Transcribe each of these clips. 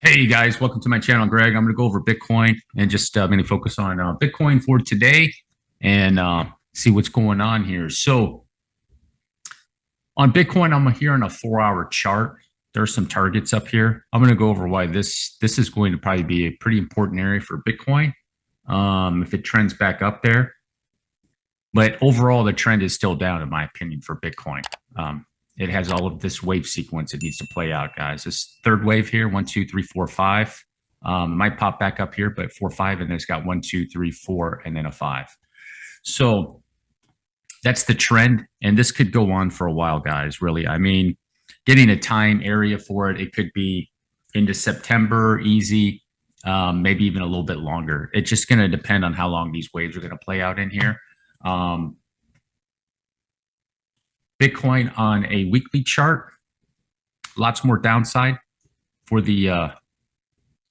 Hey guys, welcome to my channel. Greg. I'm going to go over Bitcoin and just mainly focus on Bitcoin for today and see what's going on here. So on Bitcoin, I'm here on a 4-hour chart. There's some targets up here. I'm going to go over why this is going to probably be a pretty important area for Bitcoin if it trends back up there. But overall, the trend is still down, in my opinion, for Bitcoin. It has all of this wave sequence it needs to play out, guys. This third wave here, 1, 2, 3, 4, 5. Might pop back up here, but 4, 5, and then it's got 1, 2, 3, 4, and then a 5. So that's the trend, and this could go on for a while, guys. Really, I mean, getting a time area for it, it could be into September, easy, maybe even a little bit longer. It's just going to depend on how long these waves are going to play out in here. Bitcoin on a weekly chart, lots more downside for the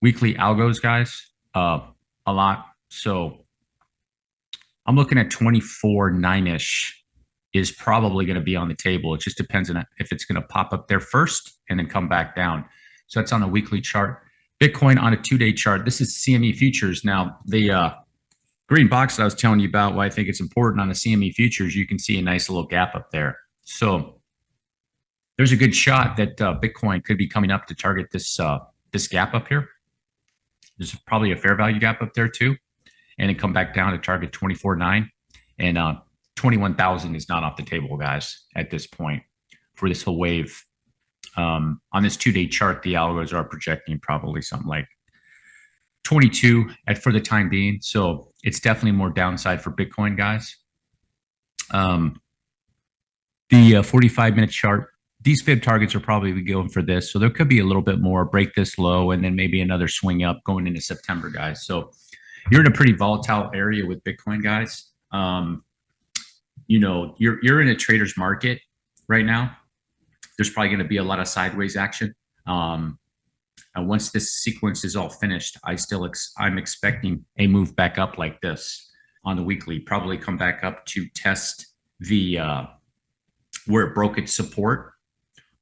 weekly algos, guys, a lot. So I'm looking at 24.9-ish is probably going to be on the table. It just depends on if it's going to pop up there first and then come back down. So that's on a weekly chart. Bitcoin on a 2-day chart. This is CME futures. Now, the green box that I was telling you about, why I think it's important on the CME futures, you can see a nice little gap up there. So there's a good shot that Bitcoin could be coming up to target this this gap up here. There's probably a fair value gap up there too, and then come back down to target 24.9, and 21,000 is not off the table, guys, at this point for this whole wave. On this 2-day chart, the algos are projecting probably something like 22 for the time being. So it's definitely more downside for Bitcoin, guys. The 45-minute chart, these fib targets are probably going for this. So there could be a little bit more, break this low, and then maybe another swing up going into September, guys. So you're in a pretty volatile area with Bitcoin, guys. You know, you're in a trader's market right now. There's probably going to be a lot of sideways action. And once this sequence is all finished, I'm expecting a move back up like this on the weekly, probably come back up to test the where it broke its support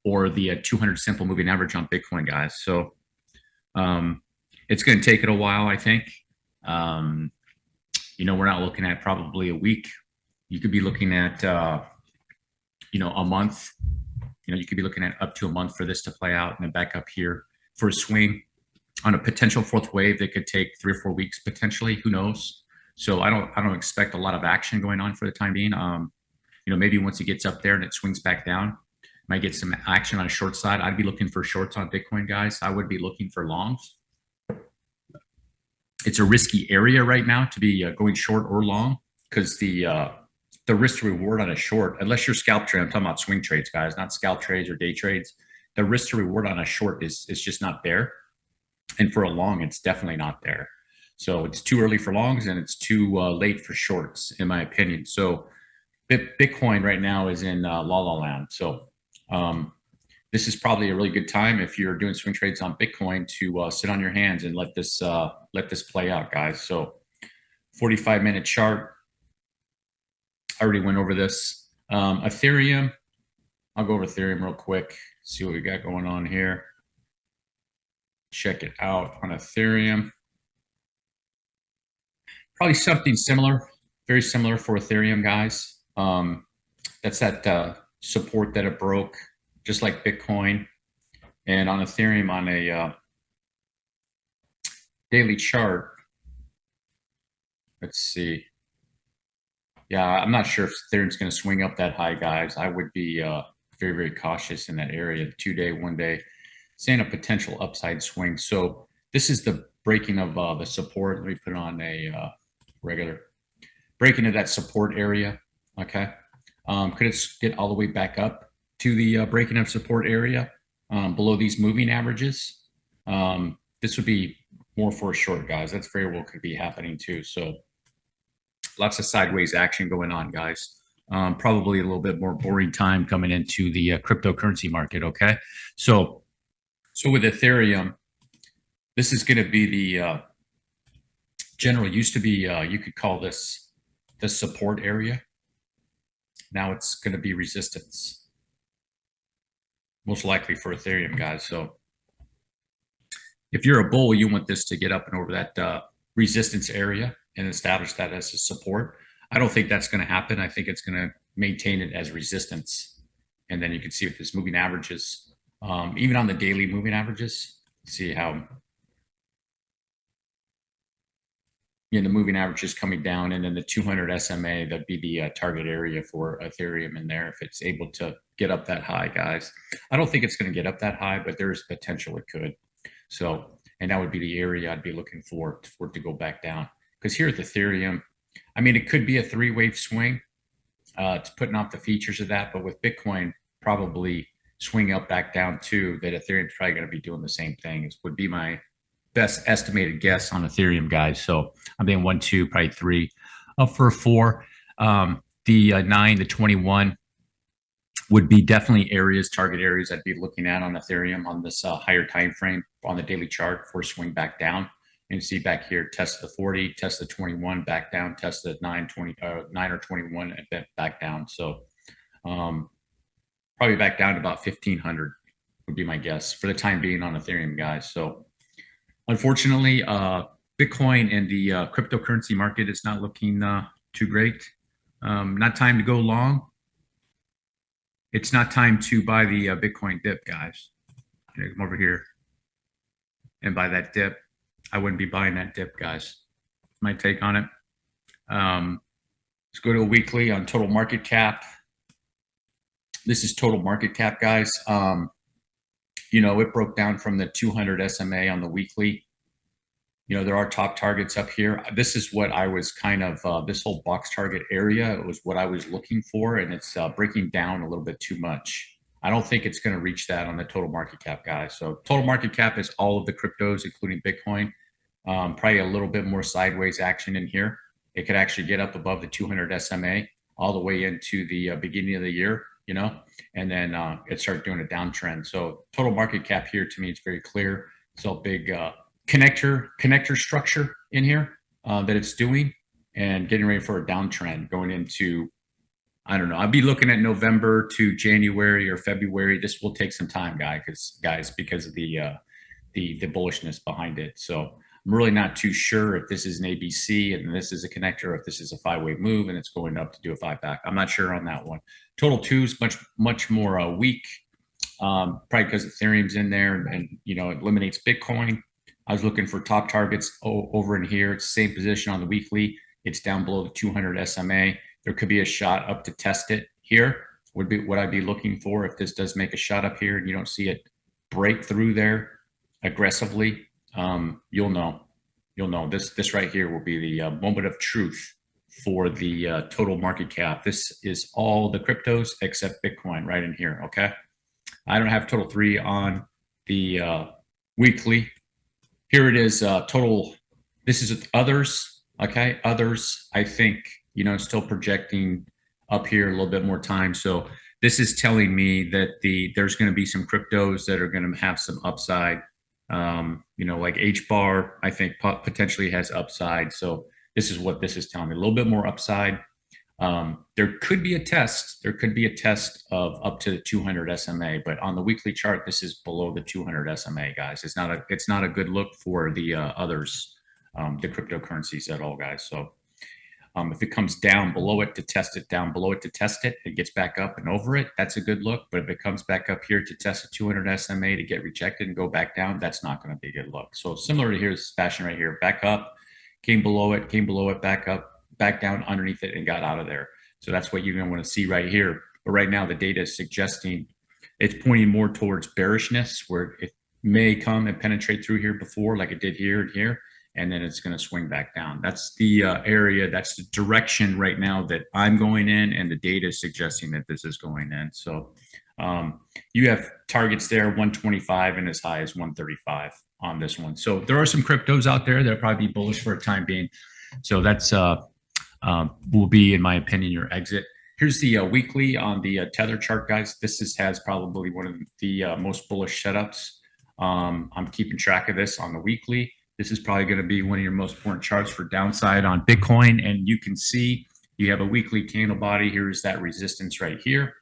or the 200 simple moving average on Bitcoin, guys. So it's going to take it a while, I think. You know, we're not looking at probably a week. You could be looking at, you know, a month. You know, you could be looking at up to a month for this to play out, and then back up here for a swing on a potential fourth wave that could take 3 or 4 weeks potentially. Who knows? So I don't expect a lot of action going on for the time being. You know, maybe once it gets up there and it swings back down, might get some action on a short side. I'd be looking for shorts on Bitcoin, guys. I would be looking for longs. It's a risky area right now to be going short or long because the risk to reward on a short, unless you're scalp trade, I'm talking about swing trades, guys, not scalp trades or day trades. The risk to reward on a short is just not there. And for a long, it's definitely not there. So it's too early for longs and it's too late for shorts, in my opinion. So Bitcoin right now is in la la land. So this is probably a really good time if you're doing swing trades on Bitcoin to sit on your hands and let this play out, guys. So 45-minute chart. I already went over this. Ethereum. I'll go over Ethereum real quick. See what we got going on here. Check it out on Ethereum. Probably something similar, very similar for Ethereum, guys. That's that support that it broke, just like Bitcoin. And on Ethereum, on a daily chart, let's see. Yeah, I'm not sure if Ethereum's going to swing up that high, guys. I would be very, very cautious in that area. 2-day, 1-day, saying a potential upside swing. So this is the breaking of the support. Let me put on a regular breaking of that support area. Okay, could it get all the way back up to the breaking of support area below these moving averages? This would be more for a short, guys. That's very well could be happening too. So lots of sideways action going on, guys. Probably a little bit more boring time coming into the cryptocurrency market. Okay, so with Ethereum, this is going to be the general used to be. You could call this the support area. Now it's going to be resistance, most likely for Ethereum, guys. So if you're a bull, you want this to get up and over that resistance area and establish that as a support. I don't think that's going to happen. I think it's going to maintain it as resistance. And then you can see with this moving averages, even on the daily moving averages, see how the moving average is coming down, and then the 200 SMA, that'd be the target area for Ethereum in there if it's able to get up that high, guys. I don't think it's going to get up that high, but there's potential it could. So, and that would be the area I'd be looking for it to go back down. Because here with Ethereum, I mean, it could be a 3-wave swing. It's putting off the features of that, but with Bitcoin probably swing up back down too, that Ethereum's probably going to be doing the same thing. It would be my best estimated guess on Ethereum, guys. So I'm being 1, 2, probably 3, up for 4. The 9, the 21 would be definitely areas, target areas I'd be looking at on Ethereum on this higher time frame on the daily chart for swing back down. And you see back here, test the 40, test the 21, back down, test the 9, 9 or 21, and then back down. So probably back down to about 1,500 would be my guess for the time being on Ethereum, guys. So unfortunately, Bitcoin and the cryptocurrency market is not looking too great. Not time to go long. It's not time to buy the Bitcoin dip, guys. Come over here and buy that dip. I wouldn't be buying that dip, guys. My take on it. Let's go to a weekly on total market cap. This is total market cap, guys. It broke down from the 200 SMA on the weekly. There are top targets up here. This is what I was kind of, this whole box target area was what I was looking for, and it's breaking down a little bit too much. I don't think it's going to reach that on the total market cap, guys. So total market cap is all of the cryptos, including Bitcoin. Probably a little bit more sideways action in here. It could actually get up above the 200 SMA all the way into the beginning of the year, and then it started doing a downtrend. So total market cap here, to me, it's very clear. So big connector structure in here that it's doing, and getting ready for a downtrend going into, I don't know, I'll be looking at November to January or February. This will take some time, guys, because of the bullishness behind it. So I'm really not too sure if this is an ABC and this is a connector, or if this is a 5-wave move and it's going up to do a 5 back. I'm not sure on that one. Total 2 is much more weak, probably because Ethereum's in there and it eliminates Bitcoin. I was looking for top targets over in here. It's the same position on the weekly. It's down below the 200 SMA. There could be a shot up to test it here. Would be what I'd be looking for if this does make a shot up here and you don't see it break through there aggressively. You'll know. This right here will be the moment of truth for the total market cap. This is all the cryptos except Bitcoin right in here. Okay. I don't have total 3 on the weekly. Here it is, total. This is others. Okay, others. I think still projecting up here a little bit more time. So this is telling me that there's going to be some cryptos that are going to have some upside. Like HBAR, I think potentially has upside. So this is what this is telling me, a little bit more upside. There could be a test. There could be a test of up to the 200 SMA, but on the weekly chart, this is below the 200 SMA, guys. It's not a good look for the others, the cryptocurrencies at all, guys. So if it comes down below it to test it, down below it to test it, it gets back up and over it, that's a good look. But if it comes back up here to test the 200 SMA to get rejected and go back down, that's not going to be a good look. So similar to here's fashion right here, back up, came below it, back up, back down underneath it, and got out of there. So that's what you're going to want to see right here. But right now, the data is suggesting it's pointing more towards bearishness, where it may come and penetrate through here before, like it did here and here, and then it's going to swing back down. That's the area, that's the direction right now that I'm going in, and the data is suggesting that this is going in. So you have targets there, 125 and as high as 135 on this one. So there are some cryptos out there that'll probably be bullish for a time being. So that's will be, in my opinion, your exit. Here's the weekly on the Tether chart, guys. This has probably one of the most bullish setups. I'm keeping track of this on the weekly. This is probably going to be one of your most important charts for downside on Bitcoin. And you can see you have a weekly candle body. Here's that resistance right here.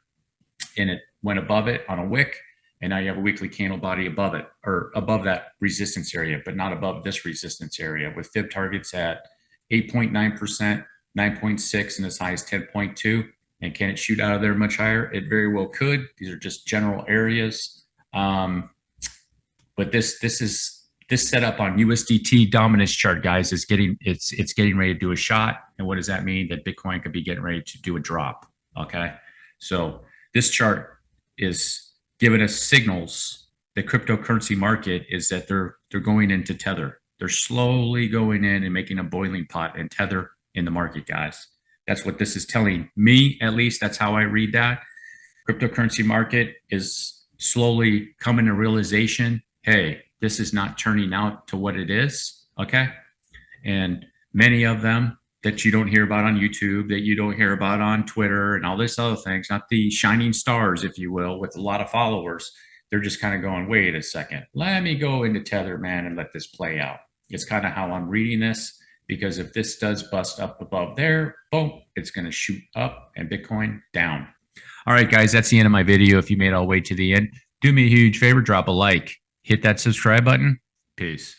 And it went above it on a wick. And now you have a weekly candle body above it, or above that resistance area, but not above this resistance area, with fib targets at 8.9%, 9.6, and as high as 10.2. And can it shoot out of there much higher? It very well could. These are just general areas. But this setup on USDT dominance chart, guys, is getting ready to do a shot. And what does that mean? That Bitcoin could be getting ready to do a drop. Okay, so this chart is giving us signals. The cryptocurrency market is that they're going into Tether. They're slowly going in and making a boiling pot and Tether in the market, guys. That's what this is telling me, at least. That's how I read that. Cryptocurrency market is slowly coming to realization, hey, this is not turning out to what it is, okay? And many of them that you don't hear about on YouTube, that you don't hear about on Twitter and all this other things, not the shining stars, if you will, with a lot of followers, they're just kind of going, wait a second, let me go into Tether, man, and let this play out. It's kind of how I'm reading this, because if this does bust up above there, boom, it's going to shoot up and Bitcoin down. All right, guys, that's the end of my video. If you made it all the way to the end, do me a huge favor, drop a like, hit that subscribe button. Peace.